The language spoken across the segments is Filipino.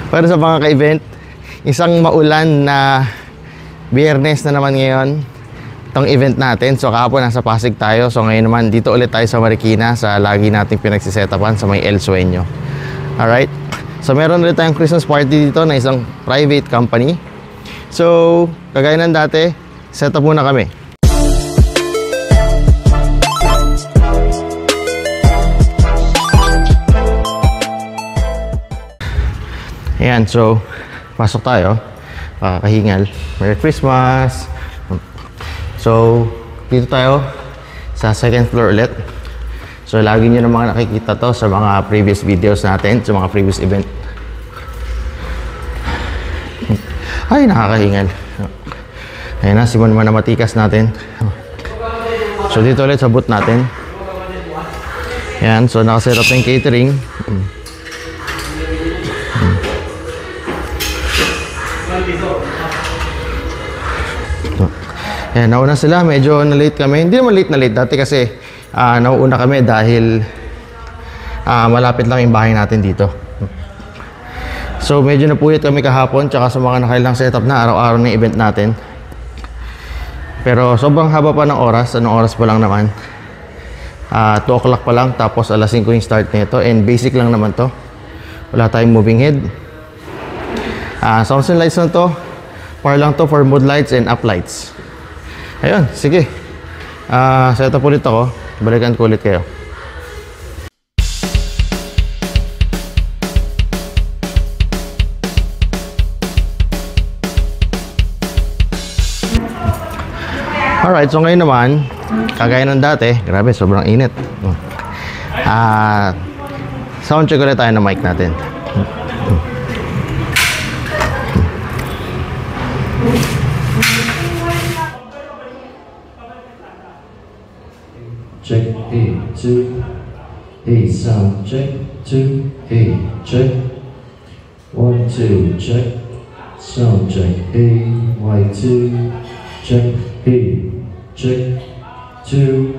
Para sa mga ka-event, isang maulan na Biyernes na naman ngayon itong event natin. So kahapon nasa Pasig tayo. So ngayon naman dito ulit tayo sa Marikina sa lagi nating pinagsisetapan sa may El Sueño. Alright? So meron ulit tayong Christmas party dito na isang private company. So kagaya ng dati, set up muna kami. Ayan, so pasok tayo. Kahingal. Merry Christmas! So, dito tayo sa second floor ulit. So, lagi nyo namang nakikita to sa mga previous videos natin, sa mga previous event. Ay, nakakahingal. Ayan na, simon man na matikas natin. So, dito ulit sa booth natin. Ayan, so nakaset up na yung catering. Ayan, nauna sila. Medyo na-late kami. Hindi naman late na late. Dati kasi nauuna kami dahil malapit lang yung bahay natin dito. So, medyo napuyat kami kahapon tsaka sa mga nakailang setup na araw-araw ng event natin. Pero sobrang haba pa ng oras. Anong oras pa lang naman? 2 o'clock pa lang. Tapos alas 5 yung start nito. And basic lang naman to. Wala tayong moving head. Sounds and lights na to. Power lang to for mood lights and up lights. Ayun, sige. Set up ulit ako. Balikan ko ulit kayo. Alright, so ngayon naman, kagaya ng dati, grabe, sobrang init. Sound check ulit tayo ng mic natin. Check, A, 2, A, sound, check, 2, A, check, 1, 2, check, sound, check, A, Y2, check, A, check, 2,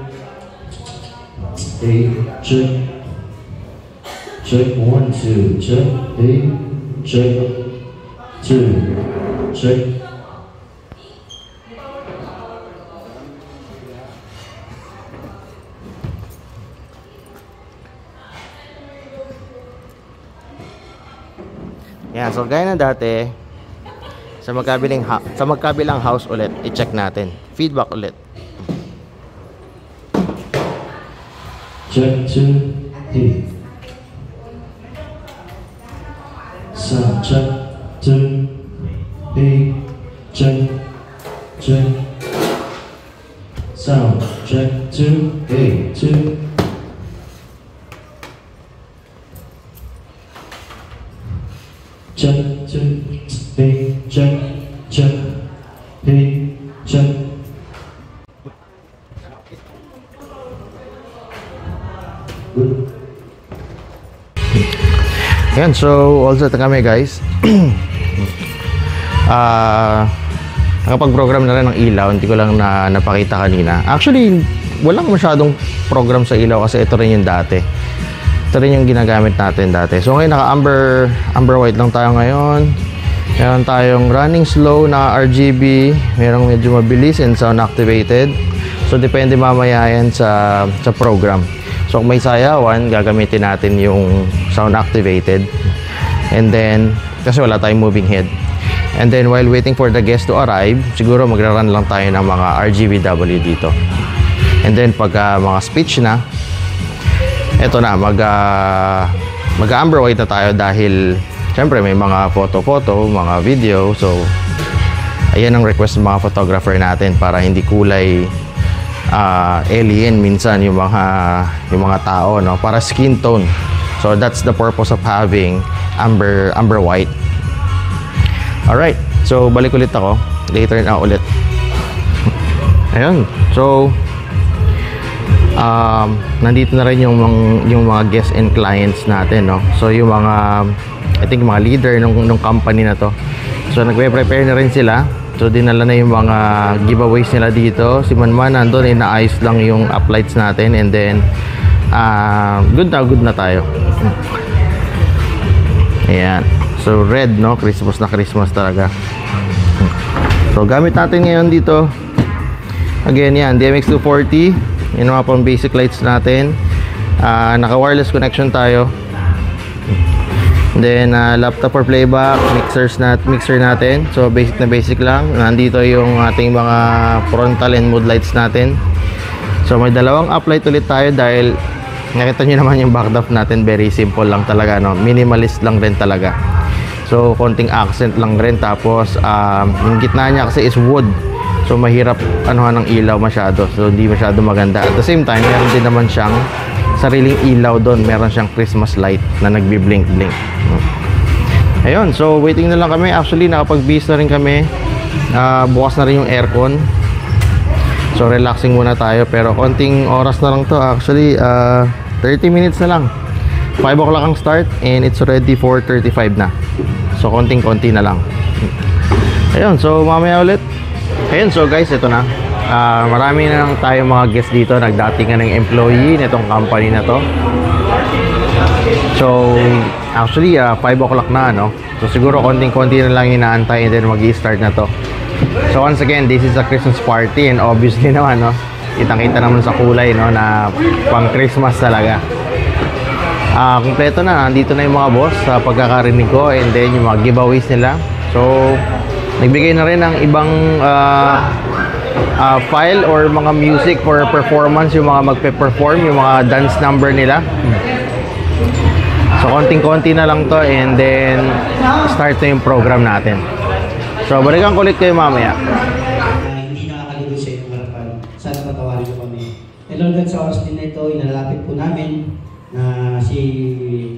A, check, check, 1, 2, check, A, check, 2, check. Yan, so gaya na dati, sa magkabilang house ulit, i-check natin. Feedback ulit. Check 2, A. Sound check 2, A. Check, check. Sound check 2, A, 2. Check, check, A, check, check, A, check. Good. Ayan, so all set na kami guys. Nakapag-program na rin ng ilaw. Hindi ko lang napakita kanina. Actually, walang masyadong program sa ilaw kasi ito rin yung dati. Ito rin yung ginagamit natin dati. So ngayon naka amber white lang tayo ngayon. Meron tayong running slow na RGB, merong medyo mabilis and sound activated. So depende mamaya yan sa program. So kung may sayawan, gagamitin natin yung sound activated. And then kasi wala tayong moving head. And then while waiting for the guest to arrive, siguro magra-run lang tayo ng mga RGBW dito. And then pagka mga speech na, eto na, mag-amber white na tayo dahil syempre may mga photo, mga video. So ayan ang request ng mga photographer natin para hindi kulay alien minsan yung mga tao, no? Para skin tone. So that's the purpose of having amber white. Alright, so balik ulit ako. Later na ulit. Ayun, so nandito na rin yung mga guests and clients natin, no? So yung mga, I think mga leader ng company na to. So nagpe-prepare na rin sila. So dinala na yung mga giveaways nila dito. Si Manman nandun, inaayos lang yung uplights natin. And then good na tayo. Ayan. So red, no? Christmas na Christmas talaga. So gamit natin ngayon dito, again yan, DMX240. Yun mga pang basic lights natin. Naka wireless connection tayo. Then laptop for playback, mixer natin. So basic lang. Nandito yung ating mga frontal and mood lights natin. So may dalawang uplight ulit tayo dahil nakita nyo naman yung backdrop natin, very simple lang talaga, no? Minimalist lang rin talaga. So konting accent lang rin. Tapos yung gitna niya kasi is wood, so mahirap anuhan ng ilaw masyado, so hindi masyado maganda. At the same time, meron din naman siyang sariling ilaw doon, meron siyang Christmas light na nagbi-blink-blink. Ayun, so waiting na lang kami. Actually nakapag-base na rin kami. Bukas na rin yung aircon, so relaxing muna tayo. Pero konting oras na lang to. Actually 30 minutes na lang. 5 o'clock ang start and it's already 4:35 na. So konting-konti na lang. Ayun, so mamaya ulit. Ayun, so guys, ito na. Marami na lang tayo mga guests dito. Nagdatingan ng employee nitong company na to. So actually 5 o'clock na, no? So siguro konting-konti na lang inaantay and then mag-i-start na to. So once again, this is a Christmas party and obviously naman, no, kitang-kita naman sa kulay, no, na pang Christmas talaga. Kumpleto na, nandito na yung mga boss sa pagkakarinig ko, and then yung mga giveaways nila. So nagbigay na rin ng ibang file or mga music for performance, yung mga magpe-perform, yung mga dance number nila. So konting-konti na lang to and then start na yung program natin. So balikan ko ulit kayo mamaya. Hindi nakakaligod sa inyong harapan. Sana patawarin ko kami. And Lord God, sa oras din na ito, inalapit po namin na si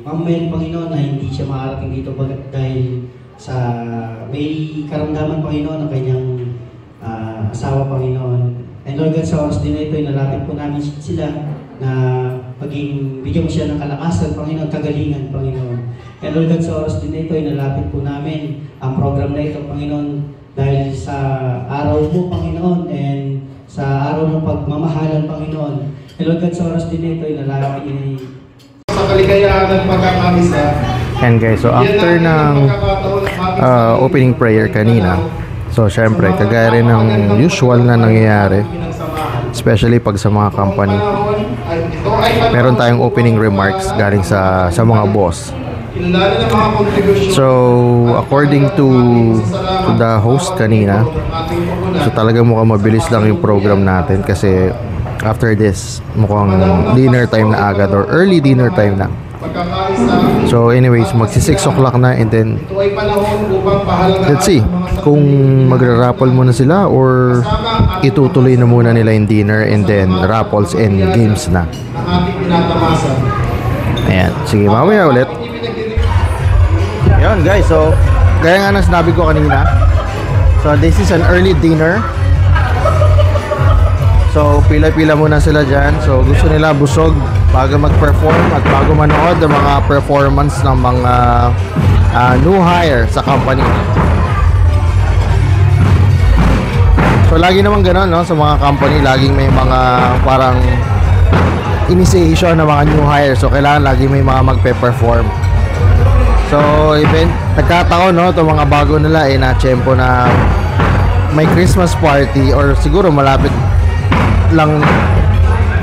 Ma'am Mel, Panginoon, na hindi siya makarating dito dahil sa may karamdaman, Panginoon, ng kanyang asawa, Panginoon. And Lord God, sa oras din na ito, inalapit po namin sila na bigyan mo siya ng kalakasan, Panginoon, kagalingan, Panginoon. And Lord God, sa oras din na ito, inalapit po namin ang program na ito, Panginoon, dahil sa araw mo, Panginoon, and sa araw ng pagmamahalan, Panginoon. And Lord God, sa oras din na ito, inalapit niya sa kaligayahan ng pagkakamisa. And guys, so after ng opening prayer kanina, so syempre, kagaya rin ng usual na nangyayari, especially pag sa mga company, meron tayong opening remarks galing sa mga boss. So according to the host kanina, so talaga mukhang mabilis lang yung program natin kasi after this mukhang dinner time na agad or early dinner time na. So anyways, magsi 6 o'clock na and then let's see kung magra-raffle muna sila or itutuloy na muna nila yung dinner and then raffles and games na. Ayan, sige, mamaya ulit. Ayan guys, so gaya nga na sinabi ko kanina, so this is an early dinner. So pila-pila muna sila dyan. So gusto nila busog bago mag-perform at bago manood ng mga performance ng mga new hire sa company. So lagi naman gano'n, no? Sa mga company, laging may mga parang initiation ng mga new hire. So kailangan lagi may mga magpe-perform. So even nagkataon, no, itong mga bago nila na-tsempo na may Christmas party or siguro malapit lang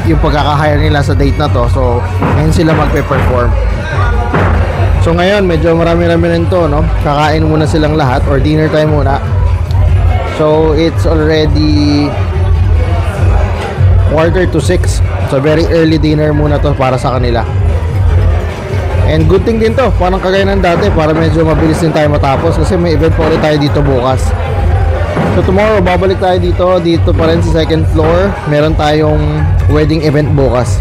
yung pagkaka-hire nila sa date na to. So ngayon sila magpe-perform. So ngayon medyo marami-rami rin to, no? Kakain muna silang lahat or dinner time muna. So it's already 5:45. So very early dinner muna to para sa kanila. And good thing din to, parang kagaya ng dati, para medyo mabilis din tayo matapos kasi may event pa ulit tayo dito bukas. So tomorrow babalik tayo dito pa rin sa second floor. Meron tayong wedding event bukas.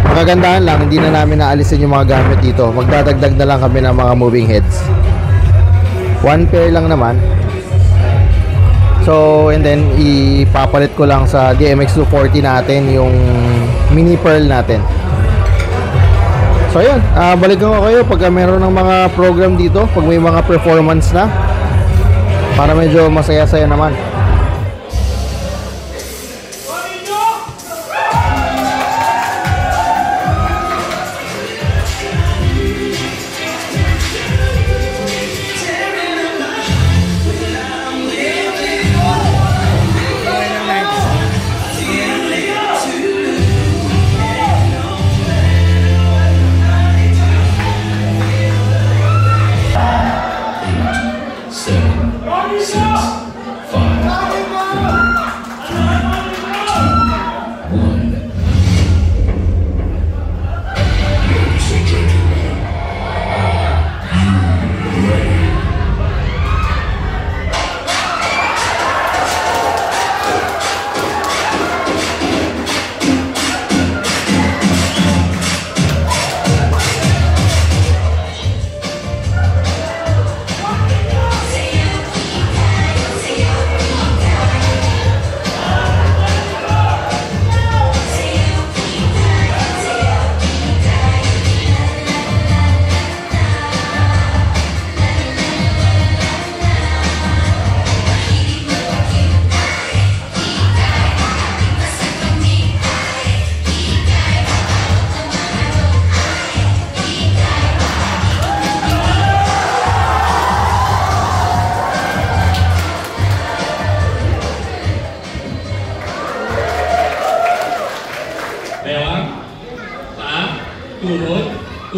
Makagandahan lang, hindi na namin naalisin yung mga gamit dito. Magdadagdag na lang kami ng mga moving heads. One pair lang naman. So and then ipapalit ko lang sa DMX240 natin yung mini pearl natin. So ayun, balikan ko kayo pagka meron ng mga program dito, pag may mga performance na, para medyo masaya-saya naman.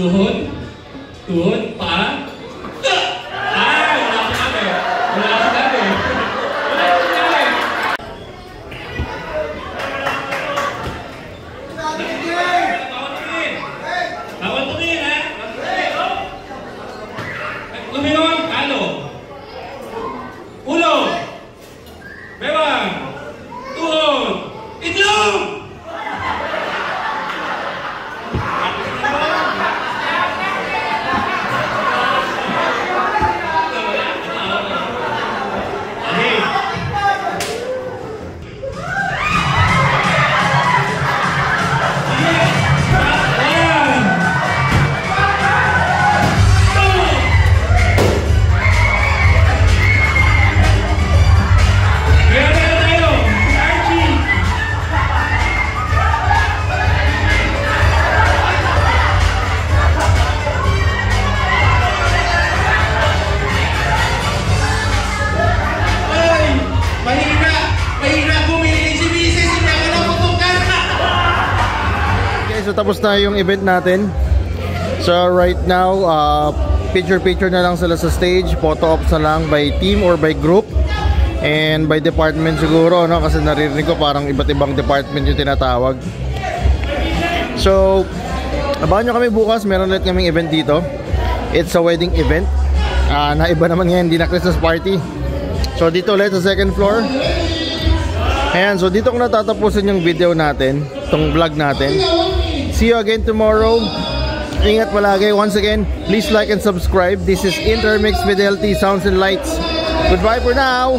Tuhod. Tuhod. Paa. Ay! Wala si Ate. Wala si Ate. Wala si Ate. Bawal tumingin, ha? Lumingon. Kalo. Ulo. Bewang. Tuhod. Itlog! So tapos na yung event natin. So right now, picture-picture na lang sila sa stage. Photo ops na lang by team or by group. And by department siguro, no? Kasi naririnig ko parang iba't ibang department yung tinatawag. So, abangan nyo kami bukas. Meron ulit kaming event dito. It's a wedding event. Naiba naman ngayon, hindi na Christmas party. So dito ulit sa second floor. Ayan, so dito ko natatapusin yung video natin, itong vlog natin. See you again tomorrow. Ingat palagi. Once again, please like and subscribe. This is Intermix Fidelity Sounds and Lights. Goodbye for now.